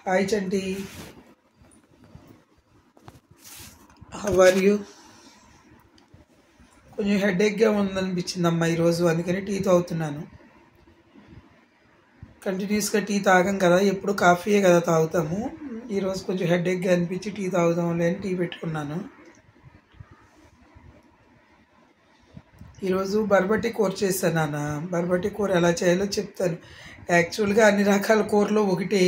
Hi Chanti, how are you? కొంచెం హెడేక్గా ఉందనిపించిందమ్మా ఈరోజు, అందుకని టీ తాగుతున్నాను. కంటిన్యూస్గా టీ తాగం కదా, ఎప్పుడు కాఫీయే కదా తాగుతాము. ఈరోజు కొంచెం హెడేక్గా అనిపించి టీ తాగుదాంలే అని టీ పెట్టుకున్నాను. ఈరోజు బర్బటి కూర చేశాను నాన్న. బర్బటి కూర ఎలా చేయాలో చెప్తాను. యాక్చువల్గా అన్ని రకాల కూరలో ఒకటే.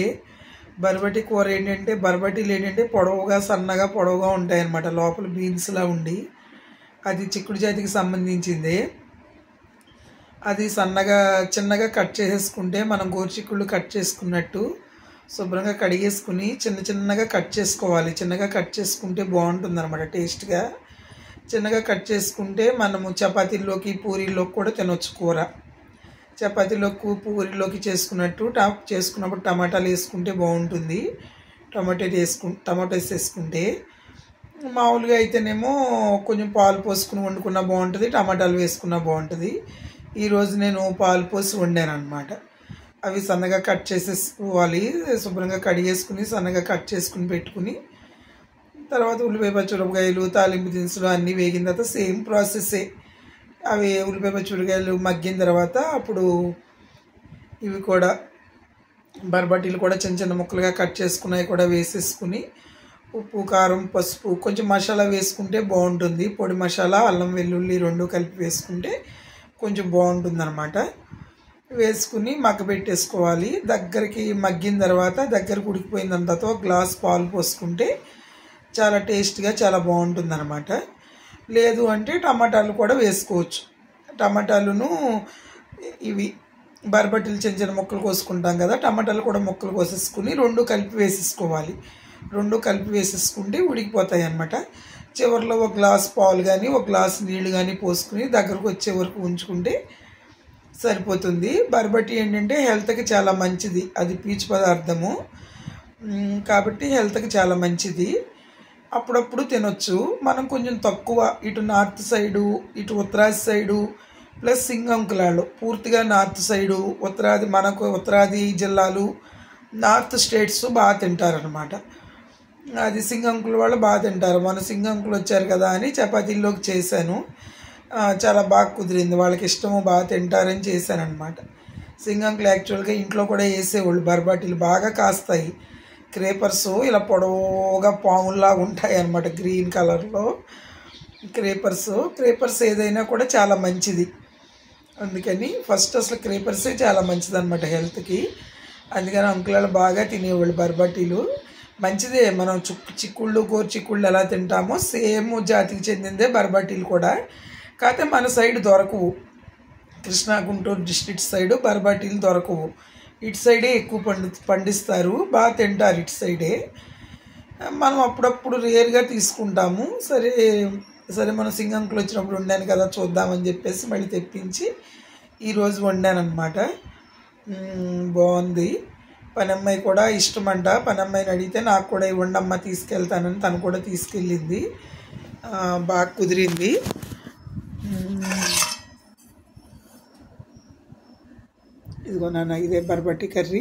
బర్బటి కూర ఏంటంటే, బర్బటీలు ఏంటంటే సన్నగా పొడవుగా ఉంటాయన్నమాట, లోపల బీన్స్లా ఉండి. అది చిక్కుడు జాతికి సంబంధించింది. అది చిన్నగా కట్ చేసేసుకుంటే, మనం గోరుచిక్కుళ్ళు కట్ చేసుకున్నట్టు శుభ్రంగా కడిగేసుకుని చిన్నగా కట్ చేసుకోవాలి. చిన్నగా కట్ చేసుకుంటే బాగుంటుంది అన్నమాట, టేస్ట్గా. చిన్నగా కట్ చేసుకుంటే మనము చపాతీల్లోకి పూరీల్లోకి కూడా తినొచ్చు కూర. చపాతీలోకి పూరీలోకి చేసుకున్నప్పుడు టమాటాలు వేసుకుంటే బాగుంటుంది. టమాటోస్ వేసుకుంటే, మామూలుగా అయితేనేమో కొంచెం పాలు పోసుకుని వండుకున్నా బాగుంటుంది, టమాటాలు వేసుకున్నా బాగుంటుంది. ఈరోజు నేను పాలు పోసి వండాను అనమాట. అవి సన్నగా కట్ చేసేసుకోవాలి. శుభ్రంగా కడిగేసుకుని సన్నగా కట్ చేసుకుని పెట్టుకుని, తర్వాత ఉల్లిపాయ పచ్చిమిరపకాయలు తాలింపు దినుసులు అన్నీ వేగిన తర్వాత సేమ్ ప్రాసెస్సే. అవి ఉల్లిపాయ పచ్చిమిరపకాయలు మగ్గిన తర్వాత అప్పుడు ఇవి కూడా బర్బటీలు కూడా చిన్న ముక్కలుగా కట్ చేసుకున్నవి కూడా వేసేసుకుని, ఉప్పు కారం పసుపు కొంచెం మసాలా వేసుకుంటే బాగుంటుంది. పొడి మసాలా అల్లం వెల్లుల్లి రెండు కలిపి వేసుకుంటే కొంచెం బాగుంటుంది అనమాట. వేసుకుని మగ్గబెట్టేసుకోవాలి. దగ్గరికి మగ్గిన తర్వాత దగ్గరకు ఉడికిపోయిన తర్వాత ఒక గ్లాస్ పాలు పోసుకుంటే చాలా టేస్ట్గా చాలా బాగుంటుంది అనమాట. లేదు అంటే టమాటాలు కూడా వేసుకోవచ్చు. టమాటాలను ఇవి బర్బటీలు చిన్న ముక్కలు కోసుకుంటాం కదా, టమాటాలు కూడా ముక్కలు కోసేసుకుని రెండు కలిపి వేసేసుకోవాలి. రెండు కలిపి వేసేసుకుంటే ఉడికిపోతాయి అన్నమాట. చివరిలో ఒక గ్లాస్ పాలు కానీ ఒక గ్లాస్ నీళ్ళు కానీ పోసుకుని దగ్గరకు వచ్చే వరకు ఉంచుకుంటే సరిపోతుంది. బర్బటీ ఏంటంటే హెల్త్కి చాలా మంచిది, అది పీచు పదార్థము కాబట్టి హెల్త్కి చాలా మంచిది. అప్పుడప్పుడు తినొచ్చు. మనం కొంచెం తక్కువ, ఇటు నార్త్ సైడు ఇటు ఉత్తరాది సైడు ప్లస్ సింగంకులాళ్ళు, పూర్తిగా నార్త్ సైడు ఉత్తరాది జిల్లాలు నార్త్ స్టేట్స్ బాగా తింటారనమాట. అది సింగంకుల వాళ్ళు బాగా తింటారు. మన సింగంకులు వచ్చారు కదా అని చపాతీల్లోకి చేశాను. చాలా బాగా కుదిరింది, వాళ్ళకి ఇష్టము, బాగా తింటారని చేశాను అనమాట. సింగంకులు యాక్చువల్గా ఇంట్లో కూడా వేసేవాళ్ళు. బర్బటీలు బాగా కాస్తాయి. క్రేపర్స్ ఇలా పొడవుగా పాముల్లాగా ఉంటాయి అన్నమాట, గ్రీన్ కలర్లో. క్రేపర్స్ ఏదైనా కూడా చాలా మంచిది. అందుకని ఫస్ట్ అసలు క్రేపర్సే చాలా మంచిది అనమాట హెల్త్కి. అందుకని అంకులలో బాగా తినేవాళ్ళు బర్బటీలు. మంచిదే. మనం గోరుచిక్కుళ్ళు ఎలా తింటామో సేమ్ జాతికి చెందిందే బర్బటీలు కూడా. కాకపోతే మన సైడ్ దొరకవు. కృష్ణా గుంటూరు డిస్ట్రిక్ట్ సైడు బర్బటీలు దొరకవు. ఇటు సైడే ఎక్కువ పండిస్తారు, బాగా తింటారు ఇటు సైడే. మనం అప్పుడప్పుడు రేర్గా తీసుకుంటాము. సరే మనం సింగంకులు వచ్చినప్పుడు వండాను కదా చూద్దామని చెప్పేసి మళ్ళీ తెప్పించి ఈరోజు వండాను అనమాట. బాగుంది. పనమ్మాయి కూడా ఇష్టమంట. పనమ్మాయిని అడిగితే నాకు కూడా ఇవ్వండమ్మ తీసుకెళ్తానని తను కూడా తీసుకెళ్ళింది. బాగా కుదిరింది. ఇదిగో నాన్న, ఇదే బర్బటి కర్రీ.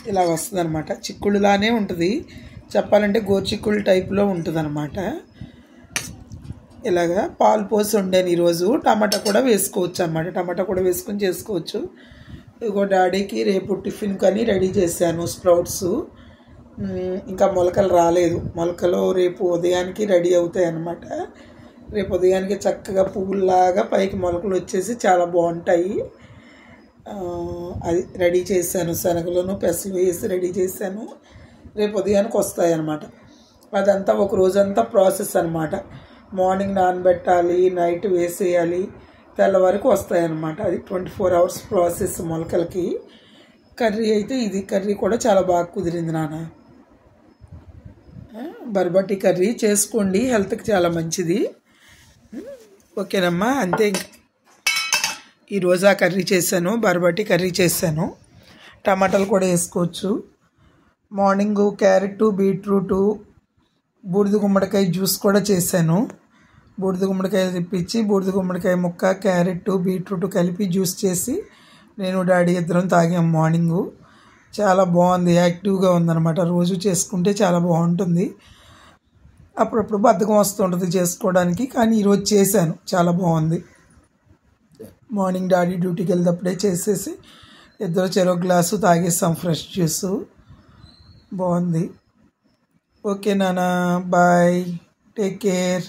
ఇలా వస్తుంది అనమాట. చిక్కుళ్ళులానే ఉంటుంది, చెప్పాలంటే గోరుచిక్కుళ్ళు టైప్లో ఉంటుంది అనమాట. ఇలాగా పాలు పోసి వండాను ఈరోజు. టమాటా కూడా వేసుకోవచ్చు అన్నమాట, టమాటా కూడా వేసుకొని చేసుకోవచ్చు. ఇదిగో డాడీకి రేపు టిఫిన్ కానీ రెడీ చేశాను. స్ప్రౌట్స్ ఇంకా మొలకలు రాలేదు. మొలకలు రేపు ఉదయానికి రెడీ అవుతాయి అన్నమాట. రేపు ఉదయానికి చక్కగా పువ్వుల్లాగా పైకి మొలకలు వచ్చేసి చాలా బాగుంటాయి. అది రెడీ చేశాను. శనగలను పెసలు వేసి రెడీ చేశాను. రేపు ఉదయానికి వస్తాయి అన్నమాట. అదంతా ఒక రోజంతా ప్రాసెస్ అన్నమాట. మార్నింగ్ నానబెట్టాలి, నైట్ వేసేయాలి, తెల్లవారికి వస్తాయి అన్నమాట. అది 24 hours ప్రాసెస్ మొలకలకి. కర్రీ అయితే ఇది కర్రీ కూడా చాలా బాగా కుదిరింది నాన్న. బర్బటి కర్రీ చేసుకోండి, హెల్త్కి చాలా మంచిది. ఓకేనమ్మా, అంతే. ఈరోజు ఆ కర్రీ చేశాను, బర్బటి కర్రీ చేశాను. టమాటాలు కూడా వేసుకోవచ్చు. మార్నింగ్ క్యారెట్, బీట్రూటు, బూడిద గుమ్మడికాయ జ్యూస్ కూడా చేశాను. బూడిద గుమ్మడికాయలు తెప్పించి బూడిద గుమ్మడికాయ ముక్క, క్యారెట్, బీట్రూట్ కలిపి జ్యూస్ చేసి నేను డాడీ ఇద్దరం తాగాము మార్నింగు. చాలా బాగుంది, యాక్టివ్గా ఉందన్నమాట. రోజు చేసుకుంటే చాలా బాగుంటుంది. అప్పుడప్పుడు బద్ధకం వస్తుంటుంది చేసుకోవడానికి, కానీ ఈరోజు చేశాను, చాలా బాగుంది. మార్నింగ్ డాడీ డ్యూటీకి వెళ్ళేటప్పుడే చేసేసి ఇద్దరు చెరో గ్లాసు తాగేస్తాం, ఫ్రెష్ జ్యూస్. బాగుంది. ఓకే నాన్న, బాయ్, టేక్ కేర్.